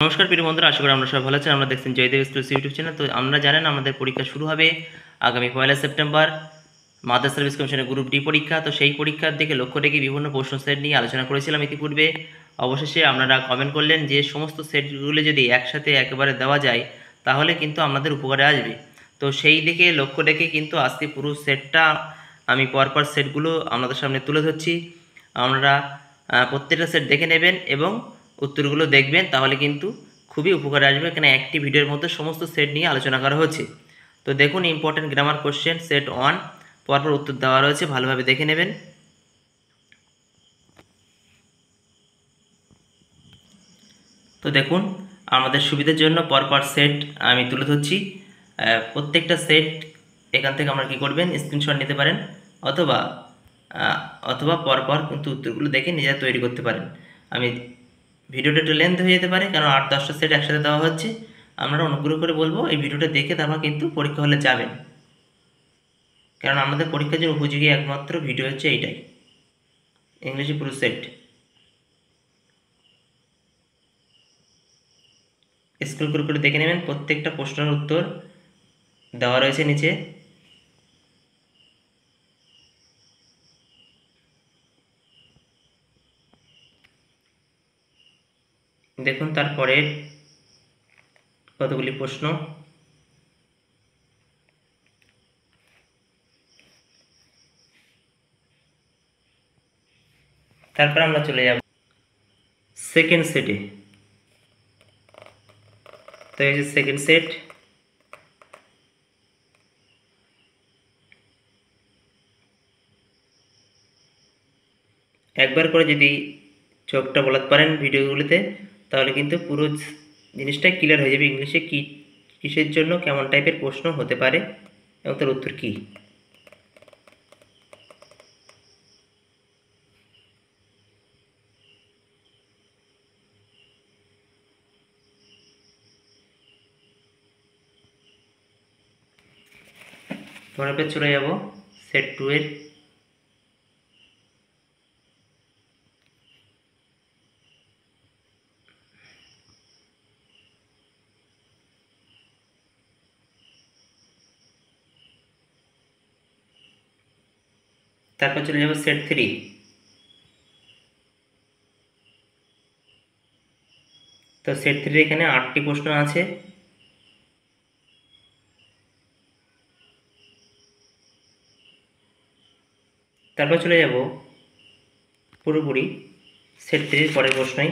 নমস্কার প্রিয় বন্ধুরা, আশা করি আমরা সবাই ভালো আছেন। আমরা দেখছেন জয়দেব এক্সক্লুসিভ ইউটিউব চ্যানেল। তো আমরা জানেন আমাদের পরীক্ষা শুরু হবে আগামী 1 সেপ্টেম্বর, মাদার সার্ভিস কমিশনের গ্রুপ ডি পরীক্ষা। তো সেই পরীক্ষার দিকে লক্ষ্য রেখে বিভিন্ন প্রশ্ন সেট নিয়ে আলোচনা করেছিলাম ইতিপূর্বে। অবশেষে আপনারা কমেন্ট করলেন যে সমস্ত সেটগুলো যদি একসাথে একেবারে দেওয়া যায় তাহলে কিন্তু আমাদের উপকারে আসবে। তো সেই দিকে লক্ষ্য রেখে কিন্তু আজকে পুরো সেটটা আমি পরপর সেটগুলো আপনাদের সামনে তুলে ধরছি। আপনারা প্রত্যেকটা সেট দেখে নেবেন এবং উত্তরগুলো দেখবেন, তাহলে কিন্তু খুবই উপকারে আসবে। এখানে একটি ভিডিওর মধ্যে সমস্ত সেট নিয়ে আলোচনা করা হচ্ছে। তো দেখুন, ইম্পর্টেন্ট গ্রামার কোশ্চেন সেট 1 পরপর উত্তর দেওয়া রয়েছে, ভালোভাবে দেখে নেবেন। তো দেখুন, আমাদের সুবিধার জন্য পরপর সেট আমি তুলে ধরছি। প্রত্যেকটা সেট এখান থেকে আমরা কী করবেন, স্ক্রিনশট নিতে পারেন, অথবা অথবা পরপর কিন্তু উত্তরগুলো দেখে নিজেরা তৈরি করতে পারেন। আমি ভিডিওটা একটু লেন্থ হয়ে যেতে পারে, কারণ 8-10টা সেট একসাথে দেওয়া হচ্ছে। আপনারা অনুগ্রহ করে বলবো এই ভিডিওটা দেখে তারপর কিন্তু পরীক্ষা হলে যাবেন, কারণ আমাদের পরীক্ষার জন্য উপযোগী একমাত্র ভিডিও হচ্ছে এইটাই, ইংরেজি পুরো সেট। স্ক্রল করে দেখে নেবেন, প্রত্যেকটা প্রশ্নের উত্তর দেওয়া রয়েছে নিচে। দেখুন তারপরে কতগুলি প্রশ্ন। তারপর আমরা চলে যাব সেকেন্ড সেটে। তো এই যে সেকেন্ড সেট, একবার করে যদি চোখটা বোলাতে পারেন ভিডিওগুলিতে, তাহলে কিন্তু পুরো জিনিসটাই ক্লিয়ার হয়ে যাবে। ইংলিশে কী, কিসের জন্য, কেমন টাইপের প্রশ্ন হতে পারে এবং তার উত্তর কী। পরের পেজ চলে যাব সেট 2 এর। তারপর চলে যাব সেট 3। তো সেট 3 এখানে 8টি প্রশ্ন আছে। তারপর চলে যাব পুরোপুরি সেট 3 পরের প্রশ্নই।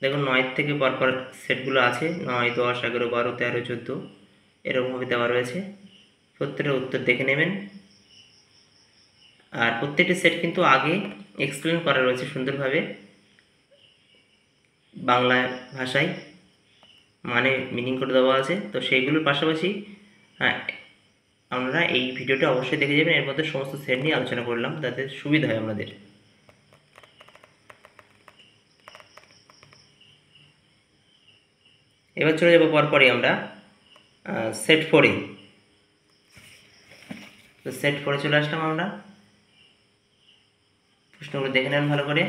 দেখুন 9 থেকে পরপর সেটগুলো আছে, 9, 10, 11, 12, 13, 14 এরকমভাবে দেওয়া রয়েছে। প্রত্যেকটা উত্তর দেখে নেবেন। আর প্রত্যেকটি সেট কিন্তু আগে এক্সপ্লেন করা রয়েছে সুন্দরভাবে বাংলা ভাষায়, মানে মিনিং করে দেওয়া আছে। তো সেইগুলোর পাশাপাশি আপনারা এই ভিডিওটা অবশ্যই দেখে যাবেন। এর মধ্যে সমস্ত সেট নিয়ে আলোচনা করলাম যাতে সুবিধা হয় আমাদের। এবার চলে যাব পরপরই আমরা সেট 4-এ। তো সেট 4-এ চলে আসলাম আমরা। প্রশ্নগুলো দেখে নেন ভালো করে।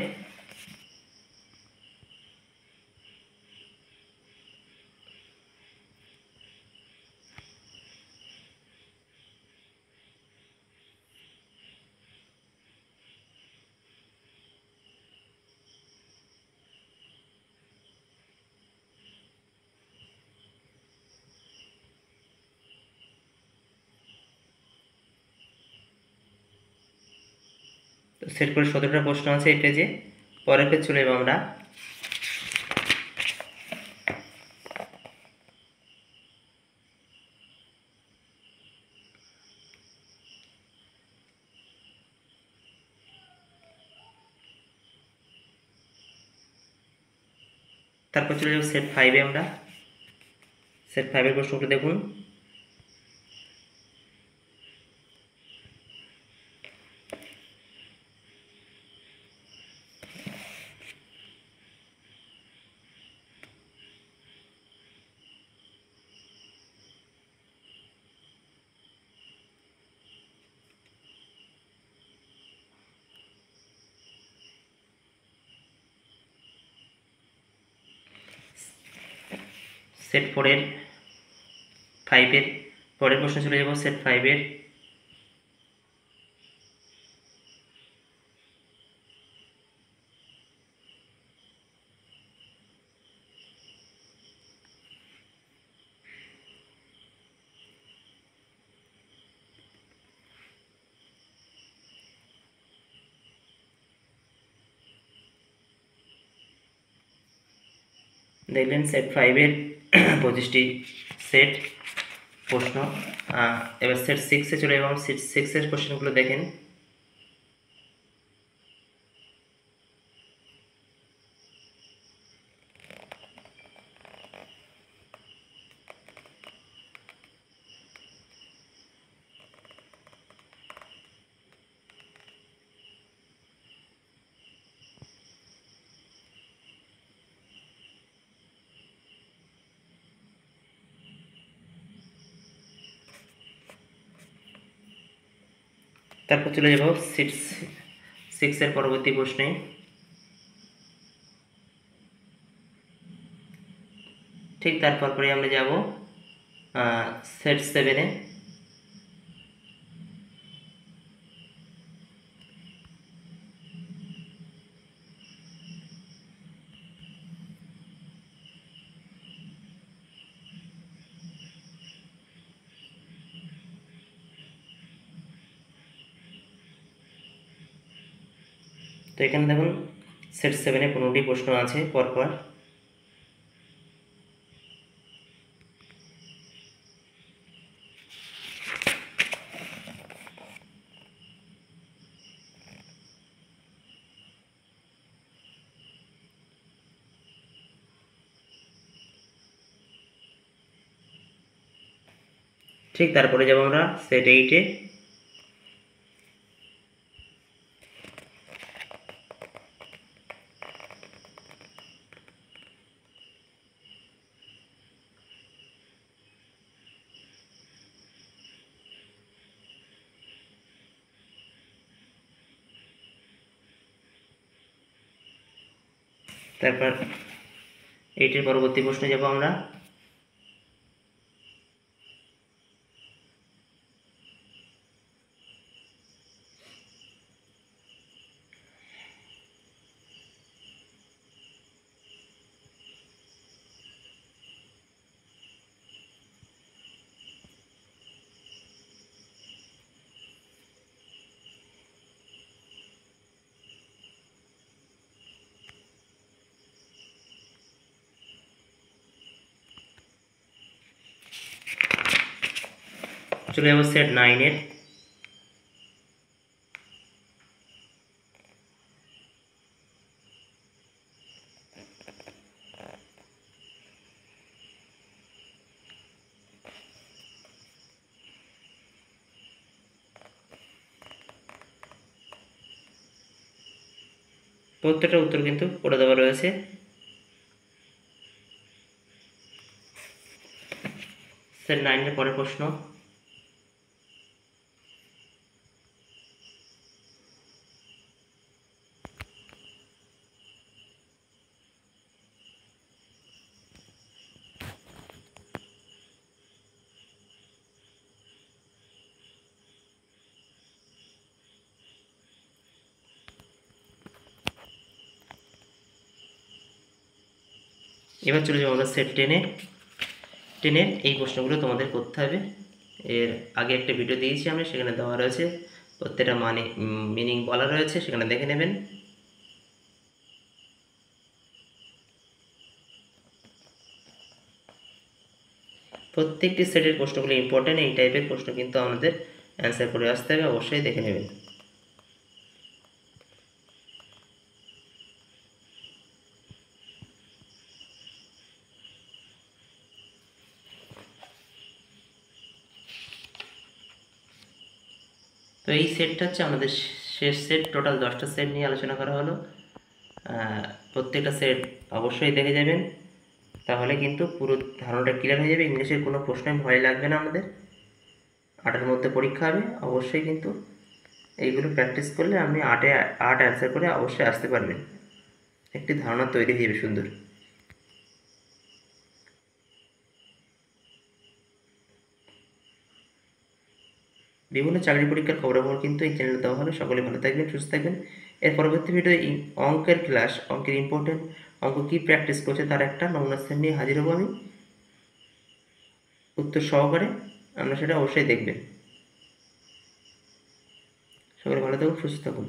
তো সেট করে 17টা প্রশ্ন আছে এই পেজে। পরের পেজ চলে যাব আমরা। তারপর চলে যাব সেট 5-এ আমরা। সেট 5-এর প্রশ্নগুলো দেখুন। সেট 4-এর 5-এর পরের প্রশ্ন চলে যাব সেট 5-এর। দেখলেন সেট 5-এর 25টি সেট প্রশ্ন। এবার সেট 6-এ চলে এবং সেট 6-এর কোশ্চেনগুলো দেখেন। তারপর চলে যাব সেট 6-এর পরবর্তী প্রশ্নে। ঠিক তারপর পরে আমরা যাব সেট 7-এ। তো এখানে দেখুন সেট 7-এ 15টি প্রশ্ন আছে পরপর। ঠিক তারপরে যাব আমরা সেট 8-এ। তারপর 8-এর পরবর্তী প্রশ্নে যাব আমরা। চলে যাব সেট 9-এর। প্রত্যেকটা উত্তর কিন্তু করে দেওয়া রয়েছে। সেট 9-এর পরের প্রশ্ন। এবার চলে যাবো আমরা সেট 10-এ। 10-এর এই প্রশ্নগুলো তোমাদের করতে হবে। এর আগে একটা ভিডিও দিয়েছি আমি, সেখানে দেওয়া রয়েছে প্রত্যেকটা মিনিং বলা রয়েছে, সেখানে দেখে নেবেন। প্রত্যেকটি সেটের প্রশ্নগুলো ইম্পর্টেন্ট। এই টাইপের প্রশ্ন কিন্তু আমাদের অ্যান্সার করে আসতে হবে, অবশ্যই দেখে নেবেন। তো এই সেটটা হচ্ছে আমাদের শেষ সেট। টোটাল 10টা সেট নিয়ে আলোচনা করা হলো। প্রত্যেকটা সেট অবশ্যই দেখে যাবেন, তাহলে কিন্তু পুরো ধারণাটা ক্লিয়ার হয়ে যাবে। ইংলিশের কোনো প্রশ্নই ভয় লাগবে না আমাদের। 8-এর মধ্যে পরীক্ষা হবে, অবশ্যই কিন্তু এইগুলো প্র্যাকটিস করলে আপনি 8-এ 8 অ্যান্সার করে অবশ্যই আসতে পারবেন। একটি ধারণা তৈরি হয়ে যাবে সুন্দর। বিভিন্ন চাকরি পরীক্ষার খবরাখবর কিন্তু এই চ্যানেলে দেওয়া হলো। সকলে ভালো থাকবেন, সুস্থ থাকবেন। এর পরবর্তী ভিডিও অঙ্কের ক্লাস, অঙ্কের ইম্পর্টেন্ট অঙ্ক কী প্র্যাকটিস করছে তার একটা নমুনা সেট নিয়ে হাজির হবো আমি উত্তর সহকারে। আপনারা সেটা অবশ্যই দেখবেন। সকলে ভালো থাকুন, সুস্থ থাকুন।